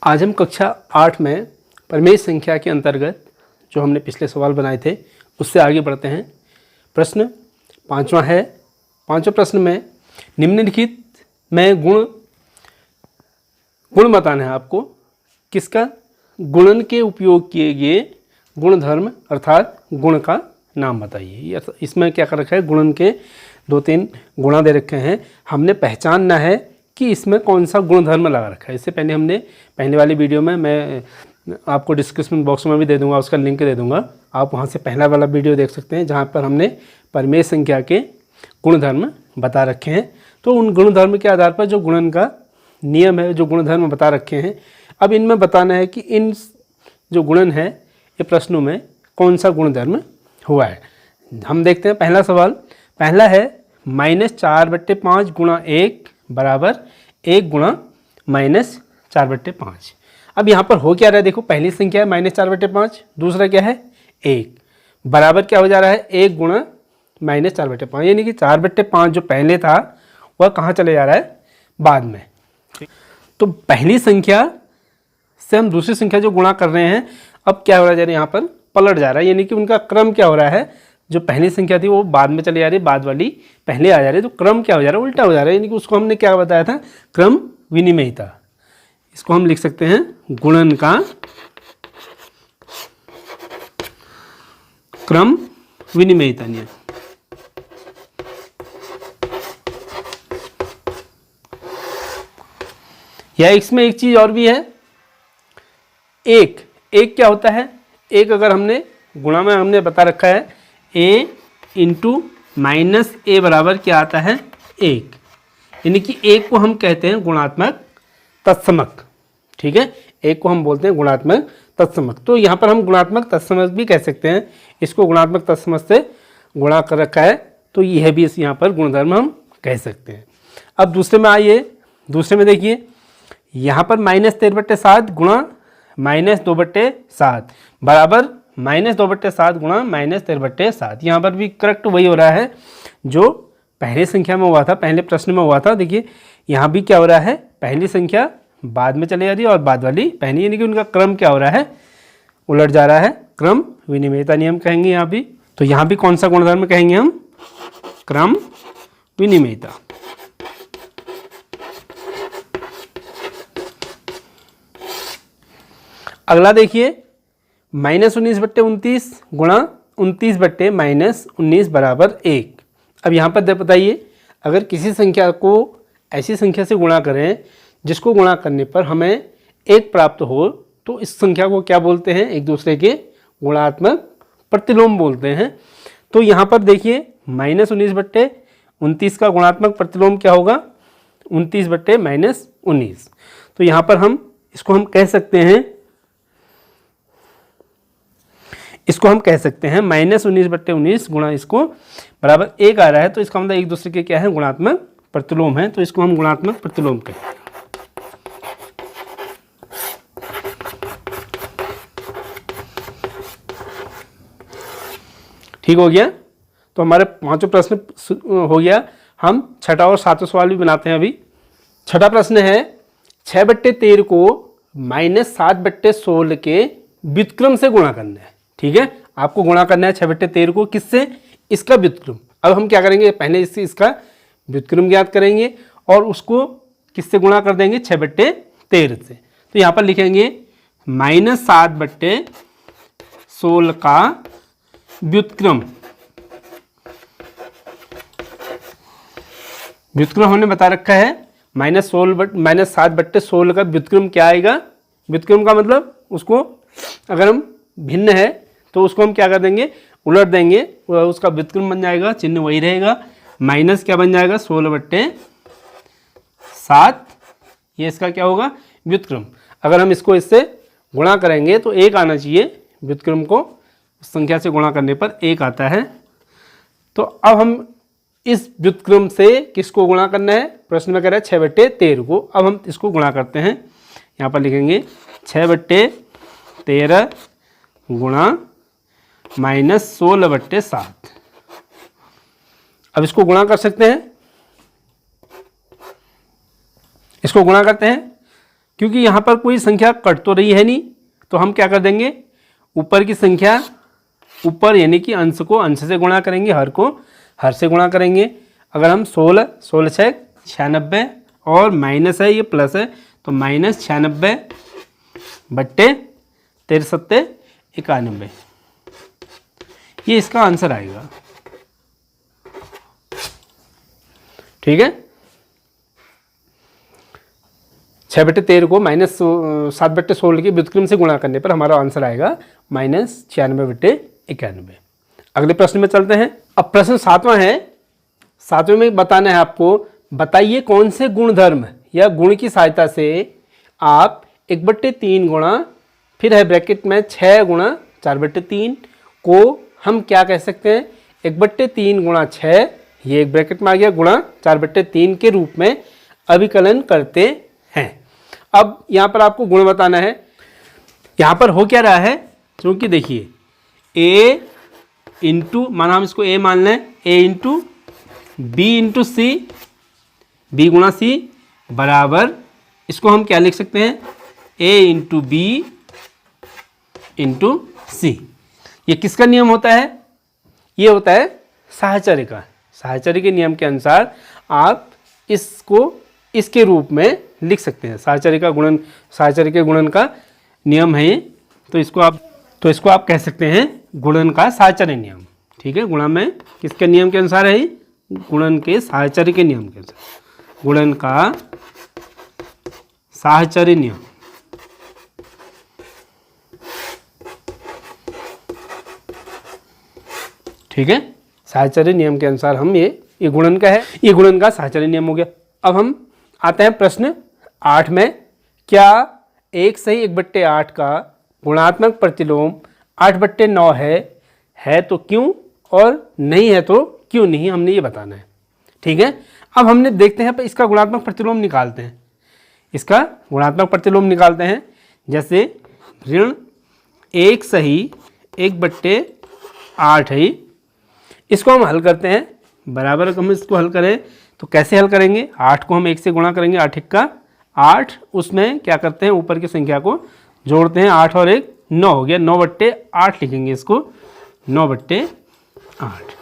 आज हम कक्षा 8 में प्रमेय संख्या के अंतर्गत जो हमने पिछले सवाल बनाए थे उससे आगे बढ़ते हैं। प्रश्न 5वां है। 5वें प्रश्न में निम्नलिखित में गुण बताना है आपको। किसका? गुणन के उपयोग किए गए गुणधर्म अर्थात गुण का नाम बताइए। इसमें क्या कर रखा है? गुणन के 2-3 गुणा दे रखे हैं, हमने पहचानना है कि इसमें कौन सा गुणधर्म लगा रखा है। इससे पहले हमने पहले वाली वीडियो में मैं आपको डिस्क्रिप्शन बॉक्स में भी दे दूंगा, उसका लिंक दे दूंगा, आप वहां से पहला वाला वीडियो देख सकते हैं जहां पर हमने प्रमेय संख्या के गुणधर्म बता रखे हैं। तो उन गुणधर्म के आधार पर जो गुणन का नियम है, जो गुणधर्म बता रखे हैं, अब इनमें बताना है कि इन जो गुणन है ये प्रश्नों में कौन सा गुणधर्म हुआ है। हम देखते हैं पहला सवाल। पहला है -4/5 गुणा 1 बराबर 1 गुणा -4/5। अब यहाँ पर हो क्या रहा है? देखो, पहली संख्या है -4/5, दूसरा क्या है 1, बराबर क्या हो जा रहा है 1 गुणा -4/5, यानी कि 4/5 जो पहले था वह कहाँ चले जा रहा है? बाद में। तो पहली संख्या से हम दूसरी संख्या जो गुणा कर रहे हैं, अब क्या हो रहा है? यहाँ पर पलट जा रहा है, यानी कि उनका क्रम क्या हो रहा है? जो पहली संख्या थी वो बाद में चली जा रही है, बाद वाली पहले आ जा रही है, तो क्रम क्या हो जा रहा है? उल्टा हो जा रहा है। यानी कि उसको हमने क्या बताया था? क्रम विनिमयता। इसको हम लिख सकते हैं गुणन का क्रम विनिमयता नियम। या इसमें एक चीज और भी है, एक क्या होता है? एक अगर हमने गुणा में हमने बता रखा है a इंटू -a बराबर क्या आता है? 1, यानी कि एक को हम कहते हैं गुणात्मक तत्समक। ठीक है, एक को हम बोलते हैं गुणात्मक तत्समक। तो यहाँ पर हम गुणात्मक तत्समक भी कह सकते हैं, इसको गुणात्मक तत्समक से गुणा कर रखा है, तो यह भी इस यहाँ पर गुणधर्म हम कह सकते हैं। अब दूसरे में आइए, दूसरे में देखिए, यहाँ पर -13/7 गुणा -2/7 बराबर -2/7 गुणा -13/7। यहाँ पर भी करेक्ट वही हो रहा है जो पहले संख्या में हुआ था, पहले प्रश्न में हुआ था। देखिए यहाँ भी क्या हो रहा है? पहली संख्या बाद में चली जा रही है और बाद वाली पहली, यानी कि उनका क्रम क्या हो रहा है? उलट जा रहा है। क्रम विनिमयता नियम कहेंगे यहाँ भी। तो यहाँ भी कौन सा गुणधर्म कहेंगे हम? क्रम विनिमयता। अगला देखिए, -19/29 गुणा 29/-19 बराबर 1। अब यहाँ पर बताइए, अगर किसी संख्या को ऐसी संख्या से गुणा करें जिसको गुणा करने पर हमें 1 प्राप्त हो, तो इस संख्या को क्या बोलते हैं? एक दूसरे के गुणात्मक प्रतिलोम बोलते हैं। तो यहाँ पर देखिए, -19/29 का गुणात्मक प्रतिलोम क्या होगा? 29/-19। तो यहाँ पर हम इसको हम कह सकते हैं, -19/19 गुणा इसको बराबर 1 आ रहा है, तो इसका मतलब एक दूसरे के क्या है? गुणात्मक प्रतिलोम है, तो इसको हम गुणात्मक प्रतिलोम कहें। ठीक हो गया। तो हमारे 5 प्रश्न हो गया। हम छठा और 7वां सवाल भी बनाते हैं अभी। छठा प्रश्न है, 6/13 को -7/16 के व्युत्क्रम से गुणा करना है। ठीक है, आपको गुणा करना है 6/13 को किससे? इसका व्युत्क्रम। अब हम क्या करेंगे? पहले इसका व्युत्क्रम ज्ञात करेंगे और उसको किससे गुणा कर देंगे? 6/13 से। तो यहाँ पर लिखेंगे -7/16 का व्युत्क्रम। व्युत्क्रम हमने बता रखा है, -7/16 का व्युत्क्रम क्या आएगा? व्युत्क्रम का मतलब उसको अगर हम भिन्न है तो उसको हम क्या कर देंगे? उलट देंगे, उसका व्युत्क्रम बन जाएगा, चिन्ह वही रहेगा, माइनस क्या बन जाएगा? 16/7। ये इसका क्या होगा? व्युत्क्रम। अगर हम इसको इससे गुणा करेंगे तो 1 आना चाहिए, व्युत्क्रम को संख्या से गुणा करने पर 1 आता है। तो अब हम इस व्युत्क्रम से किसको गुणा करना है? प्रश्न में कह रहा है 6/13 को। अब हम इसको गुणा करते हैं, यहाँ पर लिखेंगे 6/13 गुणा -16/7। अब इसको गुणा कर सकते हैं, इसको गुणा करते हैं क्योंकि यहाँ पर कोई संख्या कट तो रही है नहीं, तो हम क्या कर देंगे, ऊपर की संख्या, ऊपर यानी कि अंश को अंश से गुणा करेंगे, हर को हर से गुणा करेंगे। अगर हम 16 16 6 96 और माइनस है ये प्लस है, तो -96 बट्टे 63 91, ये इसका आंसर आएगा। ठीक है, 6/13 को -7/16 के व्युत्क्रम से गुणा करने पर हमारा आंसर आएगा -96/91। अगले प्रश्न में चलते हैं। अब प्रश्न 7वां है। 7वें में बताना है आपको, बताइए कौन से गुणधर्म या गुण की सहायता से आप 1/3 गुणा, फिर है ब्रैकेट में 6 गुणा 4/3 को हम क्या कह सकते हैं, 1/3 गुणा 6, ये एक ब्रैकेट में आ गया, गुणा 4/3 के रूप में अभिकलन करते हैं। अब यहाँ पर आपको गुण बताना है। यहाँ पर हो क्या रहा है, क्योंकि देखिए a इंटू, माना हम इसको a मान लें, a into b into C, b गुणा सी बराबर, इसको हम क्या लिख सकते हैं, a इंटू बी इंटू सी। ये किसका नियम होता है, ये होता है साहचर्य का। साहचर्य के नियम के अनुसार आप इसको इसके रूप में लिख सकते हैं। साहचर्य का गुणन, साहचर्य के गुणन का नियम है, तो इसको आप कह सकते हैं गुणन का साहचर्य नियम। ठीक है, गुणा में किसके नियम के अनुसार है, गुणन के साहचर्य के नियम के अनुसार, गुणन का साहचर्य नियम। ठीक है, साहचर्य नियम के अनुसार हम ये गुणन का है, ये गुणन का साहचर्य नियम हो गया। अब हम आते हैं प्रश्न 8 में। क्या 1 सही 1/8 का गुणात्मक प्रतिलोम 8/9 है तो क्यों, और नहीं है तो क्यों नहीं, हमने ये बताना है। ठीक है, अब हमने देखते हैं इसका गुणात्मक प्रतिलोम निकालते हैं। इसका गुणात्मक प्रतिलोम निकालते हैं, जैसे ऋण 1 सही 1/8 है, इसको हम हल करते हैं। बराबर हम इसको हल करें तो कैसे हल करेंगे, 8 को हम 1 से गुणा करेंगे, 8 1 8, उसमें क्या करते हैं, ऊपर की संख्या को जोड़ते हैं, 8 और 1 9 हो गया, 9/8 लिखेंगे इसको, 9/8।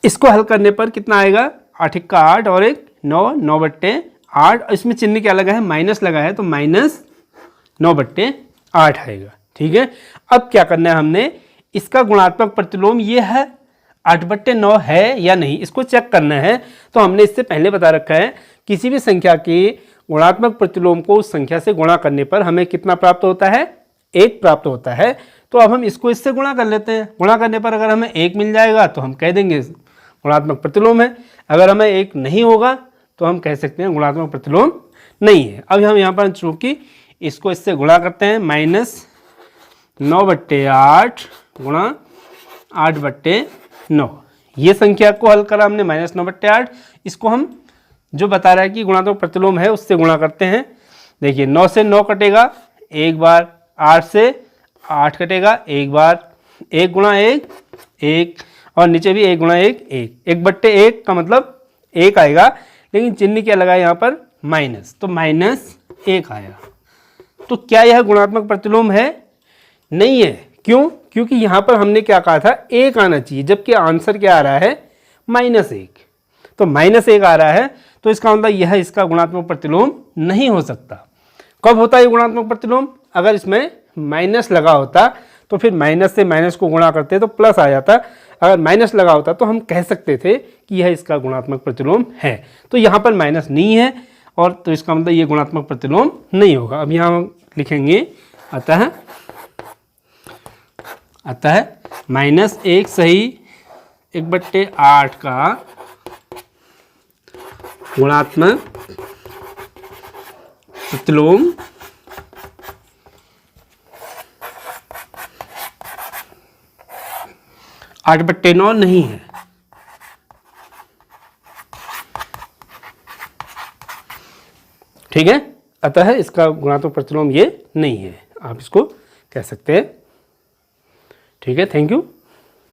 इसको हल करने पर कितना आएगा, 8 1 8 और 1 9, 9/8। इसमें चिन्ह क्या लगा है, माइनस लगा है, तो -9/8 आएगा। ठीक है, अब क्या करना है हमने, इसका गुणात्मक प्रतिलोम ये है 8/9 है या नहीं, इसको चेक करना है। तो हमने इससे पहले बता रखा है, किसी भी संख्या के गुणात्मक प्रतिलोम को उस संख्या से गुणा करने पर हमें कितना प्राप्त होता है, 1 प्राप्त होता है। तो अब हम इसको इससे गुणा कर लेते हैं। गुणा करने पर अगर हमें 1 मिल जाएगा तो हम कह देंगे गुणात्मक प्रतिलोम है। अगर हमें 1 नहीं होगा तो हम कह सकते हैं गुणात्मक प्रतिलोम नहीं है। अब हम यहाँ पर चूँकि इसको इससे गुणा करते हैं, -9/8 गुणा 8/9, ये संख्या को हल करा हमने, -9/8। इसको हम जो बता रहा है कि गुणात्मक प्रतिलोम है उससे गुणा करते हैं। देखिए 9 से 9 कटेगा एक बार, 8 से 8 कटेगा एक बार, 1 गुणा 1 1, और नीचे भी 1 गुणा 1 1, 1/1 का मतलब 1 आएगा, लेकिन चिन्ह क्या लगा यहाँ पर, माइनस, तो -1 आया। तो क्या यह गुणात्मक प्रतिलोम है, नहीं है। क्यों, क्योंकि यहाँ पर हमने क्या कहा था, 1 आना चाहिए, जबकि आंसर क्या आ रहा है, -1। तो -1 आ रहा है, तो इसका मतलब यह इसका गुणात्मक प्रतिलोम नहीं हो सकता। कब होता है ये गुणात्मक प्रतिलोम, अगर इसमें माइनस लगा होता तो फिर माइनस से माइनस को गुणा करते तो प्लस आ जाता। अगर माइनस लगा होता तो हम कह सकते थे कि यह इसका गुणात्मक प्रतिलोम है। तो यहाँ पर माइनस नहीं है, और तो इसका मतलब ये गुणात्मक प्रतिलोम नहीं होगा। अब यहाँ हम लिखेंगे, अतः -1 सही 1/8 का गुणात्मक प्रतिलोम 8/9 नहीं है। ठीक है, अतः इसका गुणात्मक प्रतिलोम ये नहीं है, आप इसको कह सकते हैं। ठीक है, थैंक यू।